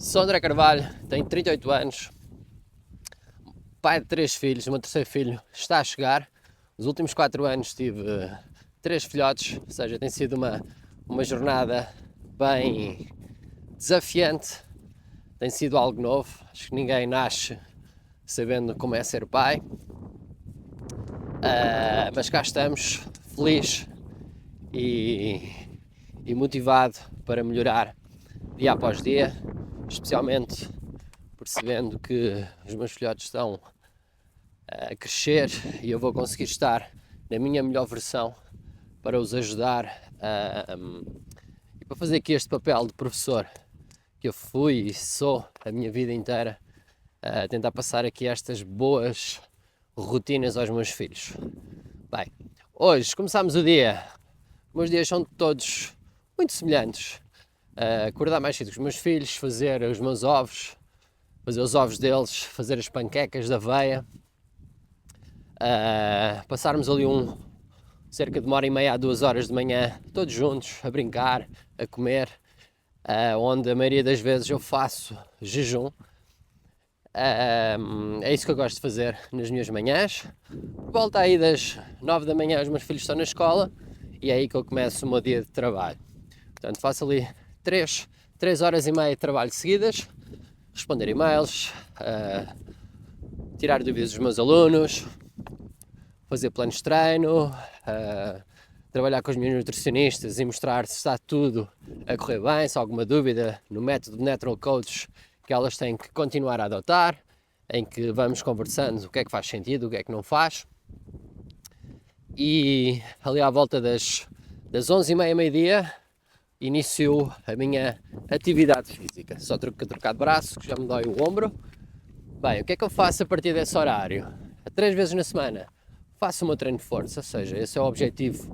Sou André Carvalho, tenho 38 anos, pai de 3 filhos, o meu terceiro filho está a chegar. Nos últimos 4 anos tive 3 filhotes, ou seja, tem sido uma jornada bem desafiante, tem sido algo novo. Acho que ninguém nasce sabendo como é ser pai, mas cá estamos, feliz e motivado para melhorar dia após dia, especialmente percebendo que os meus filhotes estão a crescer e eu vou conseguir estar na minha melhor versão para os ajudar e para fazer aqui este papel de professor que eu fui e sou a minha vida inteira, a tentar passar aqui estas boas rotinas aos meus filhos. Bem, hoje começámos o dia, os meus dias são todos muito semelhantes. Acordar mais cedo com os meus filhos, fazer os meus ovos, fazer os ovos deles, fazer as panquecas da aveia, passarmos ali cerca de 1h30 a 2 horas de manhã, todos juntos, a brincar, a comer, onde a maioria das vezes eu faço jejum. É isso que eu gosto de fazer nas minhas manhãs. Volta aí das 9 da manhã, os meus filhos estão na escola e é aí que eu começo o meu dia de trabalho. Portanto, faço ali 3 horas e meia de trabalho seguidas, responder e-mails, tirar dúvidas dos meus alunos, fazer planos de treino, trabalhar com os meus nutricionistas e mostrar se está tudo a correr bem, se há alguma dúvida no método de Natural Coach que elas têm que continuar a adotar, em que vamos conversando o que é que faz sentido, o que é que não faz. E ali à volta das 11h30, meio-dia, inicio a minha atividade física. Só tenho que trocar de braço, que já me dói o ombro. Bem, o que é que eu faço a partir desse horário? 3 vezes na semana faço o meu treino de força, ou seja, esse é o objetivo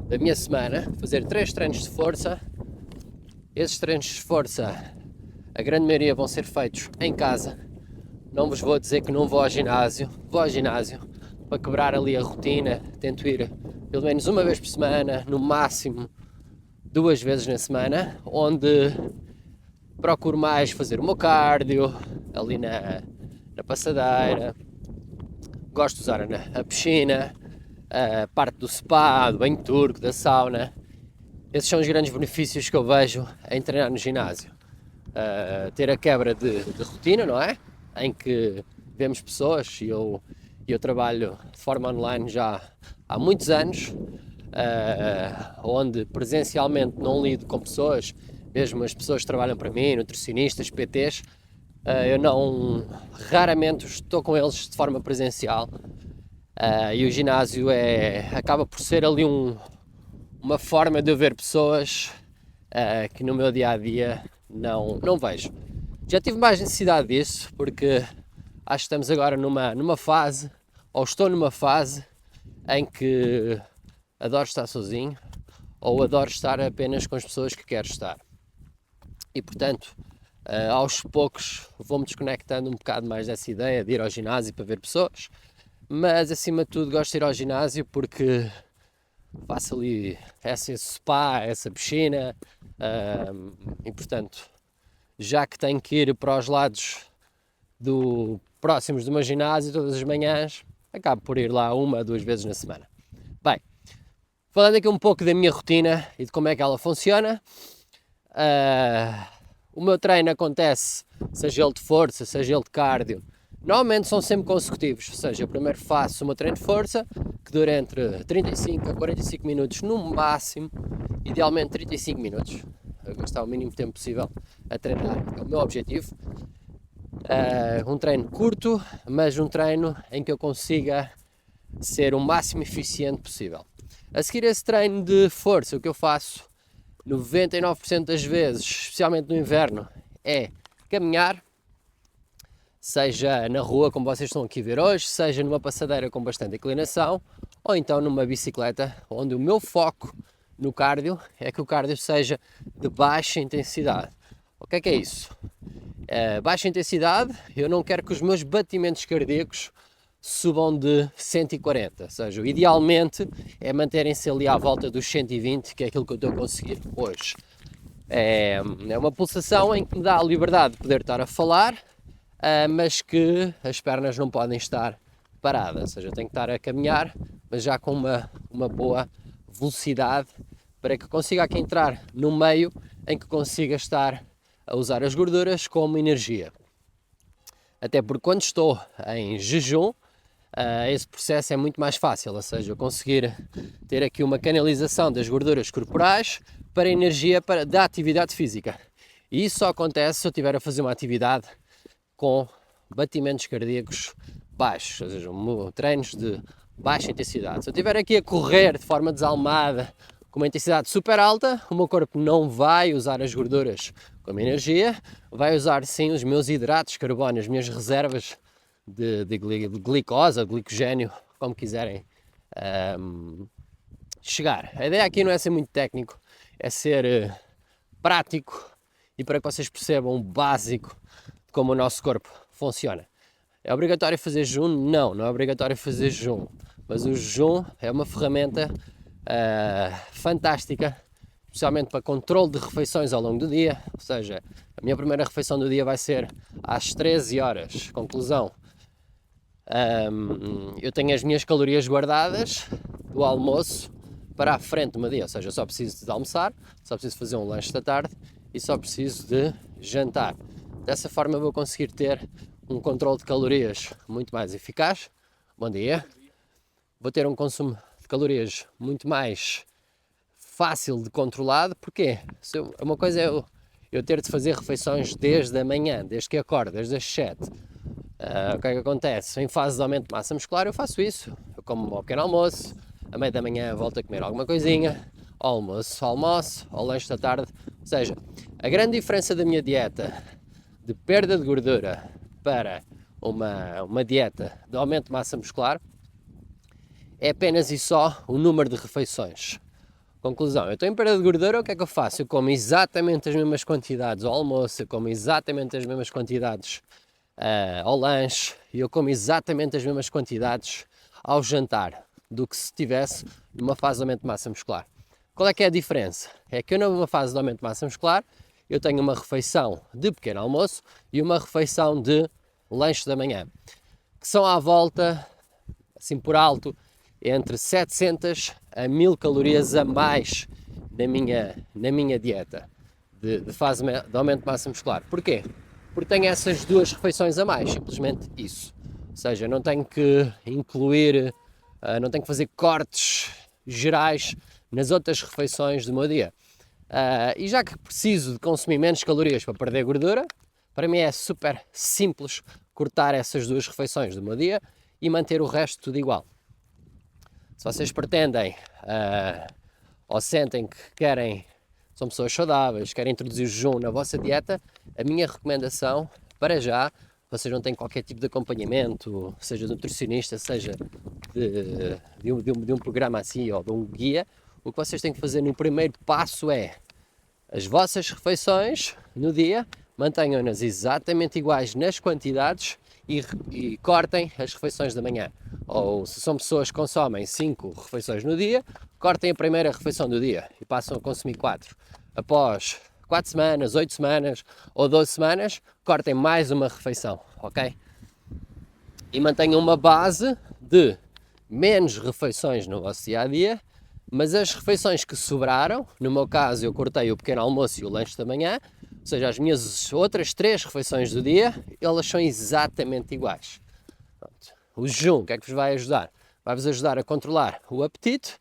da minha semana, fazer 3 treinos de força. Esses treinos de força, a grande maioria vão ser feitos em casa. Não vos vou dizer que não vou ao ginásio para quebrar ali a rotina. Tento ir pelo menos uma vez por semana, no máximo 2 vezes na semana, onde procuro mais fazer o meu cardio ali na passadeira. Gosto de usar a piscina, a parte do spa, do banho turco, da sauna. Esses são os grandes benefícios que eu vejo em treinar no ginásio. Ter a quebra de rotina, não é? Em que vemos pessoas e eu trabalho de forma online já há muitos anos, onde presencialmente não lido com pessoas, mesmo as pessoas que trabalham para mim, nutricionistas, PTs, eu raramente estou com eles de forma presencial, e o ginásio acaba por ser ali uma forma de eu ver pessoas que no meu dia-a-dia não vejo. Já tive mais necessidade disso, porque acho que estamos agora numa fase, ou estou numa fase, em que adoro estar sozinho, ou adoro estar apenas com as pessoas que quero estar. E portanto, aos poucos vou-me desconectando um bocado mais dessa ideia de ir ao ginásio para ver pessoas, mas acima de tudo gosto de ir ao ginásio porque faço ali esse spa, essa piscina, e portanto, já que tenho que ir para os lados próximos do meu ginásio todas as manhãs, acabo por ir lá 1 a 2 vezes na semana. Bem, falando aqui um pouco da minha rotina e de como é que ela funciona, o meu treino acontece, seja ele de força, seja ele de cardio, normalmente são sempre consecutivos, ou seja, eu primeiro faço o meu treino de força, que dura entre 35 a 45 minutos no máximo, idealmente 35 minutos, eu gastar o mínimo tempo possível a treinar, é o meu objetivo. Um treino curto, mas um treino em que eu consiga ser o máximo eficiente possível. A seguir esse treino de força, o que eu faço 99% das vezes, especialmente no inverno, é caminhar, seja na rua, como vocês estão aqui a ver hoje, seja numa passadeira com bastante inclinação, ou então numa bicicleta, onde o meu foco no cardio é que o cardio seja de baixa intensidade. O que é isso? Baixa intensidade, eu não quero que os meus batimentos cardíacos subam de 140, ou seja, idealmente é manterem-se ali à volta dos 120, que é aquilo que eu estou a conseguir hoje. É uma pulsação em que me dá a liberdade de poder estar a falar, mas que as pernas não podem estar paradas, ou seja, eu tenho que estar a caminhar, mas já com uma boa velocidade para que consiga aqui entrar no meio em que consiga estar a usar as gorduras como energia. Até porque quando estou em jejum, esse processo é muito mais fácil, ou seja, eu conseguir ter aqui uma canalização das gorduras corporais para energia da atividade física. E isso só acontece se eu estiver a fazer uma atividade com batimentos cardíacos baixos, ou seja, treinos de baixa intensidade. Se eu estiver aqui a correr de forma desalmada, com uma intensidade super alta, o meu corpo não vai usar as gorduras como energia, vai usar sim os meus hidratos de carbono, as minhas reservas de glicose, ou glicogênio, como quiserem chegar. A ideia aqui não é ser muito técnico, é ser prático e para que vocês percebam o básico de como o nosso corpo funciona. É obrigatório fazer jejum? Não é obrigatório fazer jejum, mas o jejum é uma ferramenta fantástica, especialmente para controle de refeições ao longo do dia, ou seja, a minha primeira refeição do dia vai ser às 13 horas, conclusão. Eu tenho as minhas calorias guardadas do almoço para a frente do meu dia, ou seja, eu só preciso de almoçar, só preciso fazer um lanche da tarde e só preciso de jantar. Dessa forma eu vou conseguir ter um controle de calorias muito mais eficaz. Bom dia. Vou ter um consumo de calorias muito mais fácil de controlado. Porquê? Uma coisa é eu ter de fazer refeições desde a manhã, desde que acordo, desde as 7. O que é que acontece? Em fase de aumento de massa muscular eu faço isso. Eu como ao pequeno almoço, à meia da manhã volto a comer alguma coisinha, ao almoço, ao lanche da tarde. Ou seja, a grande diferença da minha dieta de perda de gordura para uma dieta de aumento de massa muscular é apenas e só o número de refeições. Conclusão, eu estou em perda de gordura, o que é que eu faço? Eu como exatamente as mesmas quantidades ao almoço, eu como exatamente as mesmas quantidades ao lanche e eu como exatamente as mesmas quantidades ao jantar do que se estivesse numa fase de aumento de massa muscular. Qual é que é a diferença? É que eu numa fase de aumento de massa muscular eu tenho uma refeição de pequeno almoço e uma refeição de lanche da manhã, que são à volta, assim por alto, entre 700 a 1000 calorias a mais na minha dieta de fase de aumento de massa muscular. Porquê? Porque tenho essas duas refeições a mais, simplesmente isso. Ou seja, não tenho que incluir, não tenho que fazer cortes gerais nas outras refeições do meu dia. E já que preciso de consumir menos calorias para perder gordura, para mim é super simples cortar essas duas refeições do meu dia e manter o resto tudo igual. Se vocês pretendem ou sentem que são pessoas saudáveis, querem introduzir o jejum na vossa dieta, a minha recomendação, para já, vocês não têm qualquer tipo de acompanhamento, seja de nutricionista, seja de um programa assim ou de um guia, o que vocês têm que fazer no primeiro passo é as vossas refeições no dia, mantenham-nas exatamente iguais nas quantidades e cortem as refeições da manhã. Ou se são pessoas que consomem 5 refeições no dia, cortem a primeira refeição do dia e passam a consumir 4. Após 4 semanas, 8 semanas ou 12 semanas, cortem mais uma refeição, ok? E mantenham uma base de menos refeições no vosso dia-a-dia, mas as refeições que sobraram, no meu caso eu cortei o pequeno almoço e o lanche da manhã, ou seja, as minhas outras 3 refeições do dia, elas são exatamente iguais. Pronto. O jejum, o que é que vos vai ajudar? Vai-vos ajudar a controlar o apetite,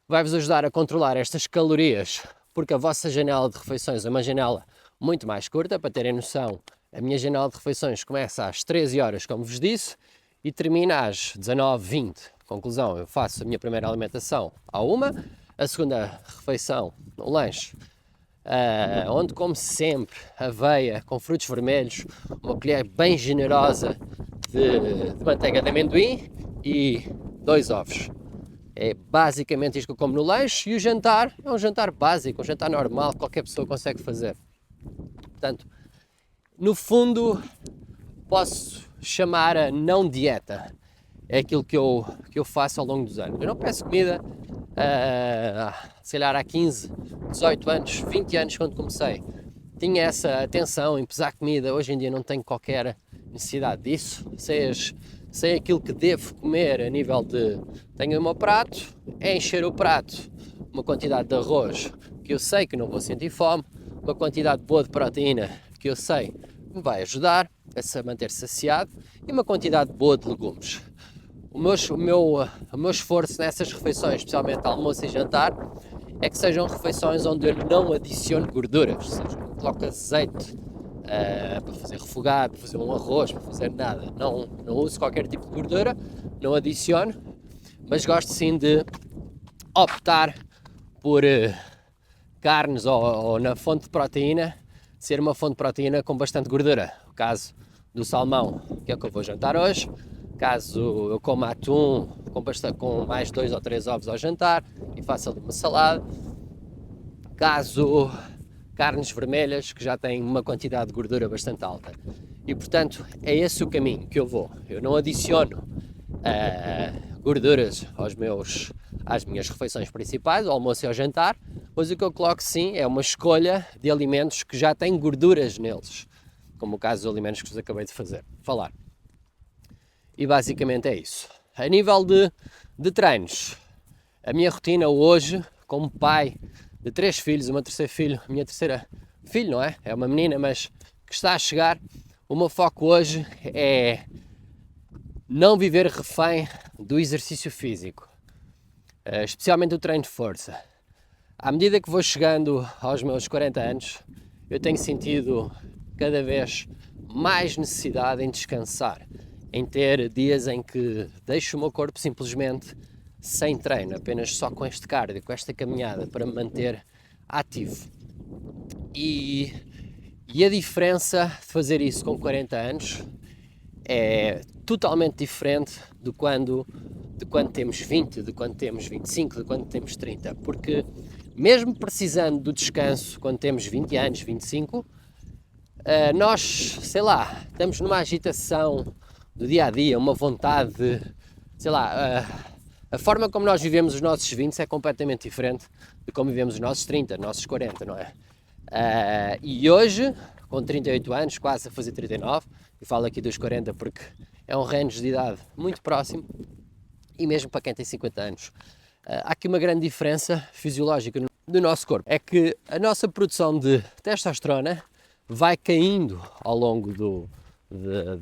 vai-vos ajudar a controlar estas calorias, porque a vossa janela de refeições é uma janela muito mais curta. Para terem noção, a minha janela de refeições começa às 13 horas, como vos disse, e termina às 19h20. Conclusão, eu faço a minha primeira alimentação à 1h, a segunda refeição, o lanche, onde como sempre aveia com frutos vermelhos, uma colher bem generosa de manteiga de amendoim e 2 ovos. É basicamente isto que eu como no lanche, e o jantar é um jantar básico, um jantar normal que qualquer pessoa consegue fazer. Portanto, no fundo, posso chamar a não dieta. É aquilo que eu faço ao longo dos anos. Eu não peço comida se calhar há 15, 18 anos, 20 anos quando comecei, tinha essa atenção em pesar comida. Hoje em dia não tenho qualquer necessidade disso. Sei aquilo que devo comer a nível de... Tenho o meu prato, é encher o prato, uma quantidade de arroz que eu sei que não vou sentir fome, uma quantidade boa de proteína que eu sei que me vai ajudar a manter saciado e uma quantidade boa de legumes. O meu esforço nessas refeições, especialmente almoço e jantar, é que sejam refeições onde eu não adiciono gorduras, ou seja, não coloco azeite para fazer refogado, para fazer um arroz, para fazer nada. Não uso qualquer tipo de gordura, não adiciono, mas gosto sim de optar por carnes ou na fonte de proteína, ser uma fonte de proteína com bastante gordura. O caso do salmão, que é o que eu vou jantar hoje. Caso eu coma atum com mais 2 ou 3 ovos ao jantar e faça ali uma salada. Caso carnes vermelhas, que já têm uma quantidade de gordura bastante alta. E portanto é esse o caminho que eu vou. Eu não adiciono gorduras às minhas refeições principais, ao almoço e ao jantar, pois o que eu coloco sim é uma escolha de alimentos que já têm gorduras neles, como o caso dos alimentos que vos acabei de falar. E basicamente é isso. A nível de treinos, a minha rotina hoje, como pai de 3 filhos, o meu terceiro filho, a minha terceira filho, não é? É uma menina, mas que está a chegar. O meu foco hoje é não viver refém do exercício físico, especialmente o treino de força. À medida que vou chegando aos meus 40 anos, eu tenho sentido cada vez mais necessidade em descansar, em ter dias em que deixo o meu corpo simplesmente sem treino, apenas só com este cardio, com esta caminhada, para me manter ativo. E a diferença de fazer isso com 40 anos é totalmente diferente de quando temos 20, de quando temos 25, de quando temos 30, porque mesmo precisando do descanso quando temos 20 anos, 25, nós, sei lá, estamos numa agitação do dia a dia, uma vontade de, sei lá, a forma como nós vivemos os nossos 20 é completamente diferente de como vivemos os nossos 30, os nossos 40, não é? E hoje, com 38 anos, quase a fazer 39, e falo aqui dos 40 porque é um range de idade muito próximo, e mesmo para quem tem 50 anos, há aqui uma grande diferença fisiológica do nosso corpo. É que a nossa produção de testosterona vai caindo ao longo do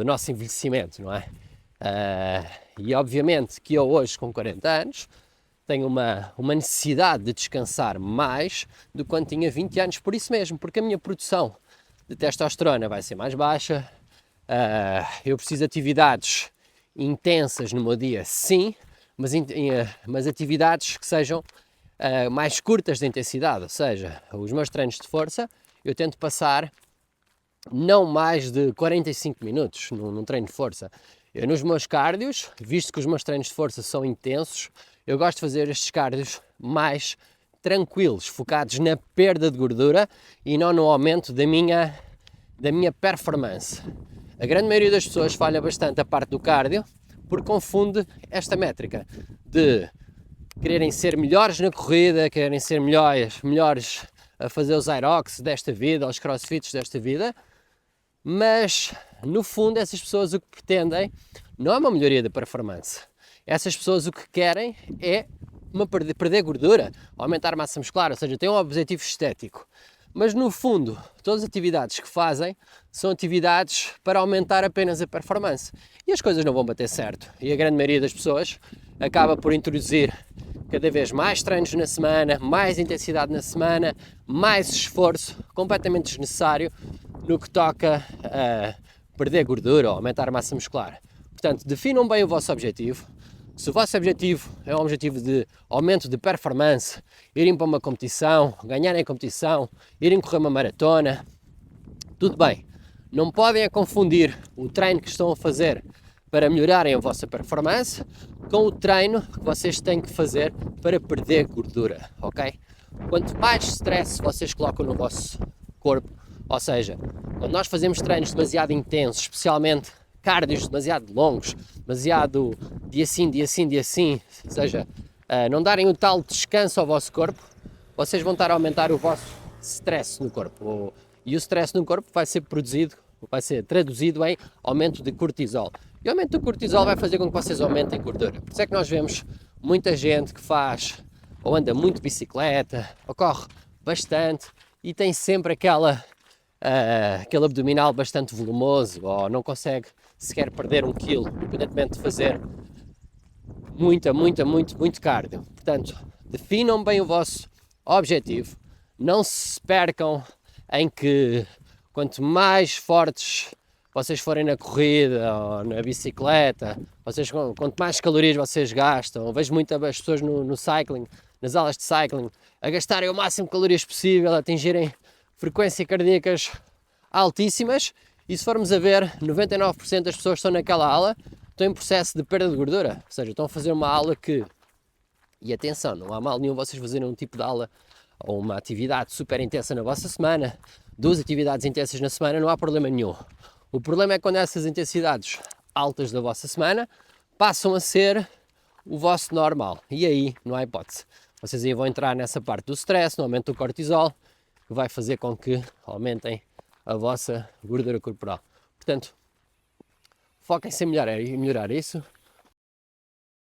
nosso envelhecimento, não é? E obviamente que eu hoje, com 40 anos, tenho uma necessidade de descansar mais do que quando tinha 20 anos, por isso mesmo, porque a minha produção de testosterona vai ser mais baixa, eu preciso de atividades intensas no meu dia, sim, mas atividades que sejam mais curtas de intensidade, ou seja, os meus treinos de força eu tento passar não mais de 45 minutos num treino de força. Eu, nos meus cardios, visto que os meus treinos de força são intensos, eu gosto de fazer estes cardios mais tranquilos, focados na perda de gordura e não no aumento da minha performance. A grande maioria das pessoas falha bastante a parte do cardio porque confunde esta métrica de quererem ser melhores na corrida, quererem ser melhores a fazer os aerox desta vida, os crossfits desta vida, mas no fundo essas pessoas o que pretendem não é uma melhoria da performance. Essas pessoas o que querem é perder gordura, aumentar a massa muscular, ou seja, têm um objetivo estético. Mas no fundo, todas as atividades que fazem são atividades para aumentar apenas a performance. E as coisas não vão bater certo. E a grande maioria das pessoas acaba por introduzir cada vez mais treinos na semana, mais intensidade na semana, mais esforço, completamente desnecessário no que toca a perder gordura ou aumentar a massa muscular. Portanto, definam bem o vosso objetivo. Se o vosso objetivo é um objetivo de aumento de performance, irem para uma competição, ganharem a competição, irem correr uma maratona, tudo bem. Não podem é confundir o treino que estão a fazer para melhorarem a vossa performance com o treino que vocês têm que fazer para perder gordura, ok? Quanto mais stress vocês colocam no vosso corpo, ou seja, quando nós fazemos treinos demasiado intensos, especialmente cardios demasiado longos, demasiado dia sim, dia sim, dia sim, ou seja, não darem o tal descanso ao vosso corpo, vocês vão estar a aumentar o vosso stress no corpo. E o stress no corpo vai ser traduzido em aumento de cortisol. E o aumento do cortisol vai fazer com que vocês aumentem gordura. Por isso é que nós vemos muita gente que faz ou anda muito de bicicleta, ou corre bastante e tem sempre aquele abdominal bastante volumoso, ou não consegue sequer perder 1 quilo, independentemente de fazer muito cardio. Portanto, definam bem o vosso objetivo, não se percam em que quanto mais fortes vocês forem na corrida ou na bicicleta, quanto mais calorias vocês gastam. Eu vejo muitas pessoas no cycling, nas aulas de cycling, a gastarem o máximo de calorias possível, a atingirem frequências cardíacas altíssimas, e se formos a ver, 99% das pessoas que estão naquela aula estão em processo de perda de gordura, ou seja, estão a fazer uma aula que, e atenção, não há mal nenhum vocês fazerem um tipo de aula ou uma atividade super intensa na vossa semana, 2 atividades intensas na semana, não há problema nenhum. O problema é quando essas intensidades altas da vossa semana passam a ser o vosso normal, e aí não há hipótese. Vocês aí vão entrar nessa parte do stress, no aumento do cortisol, que vai fazer com que aumentem a vossa gordura corporal. Portanto, foquem-se em melhorar isso,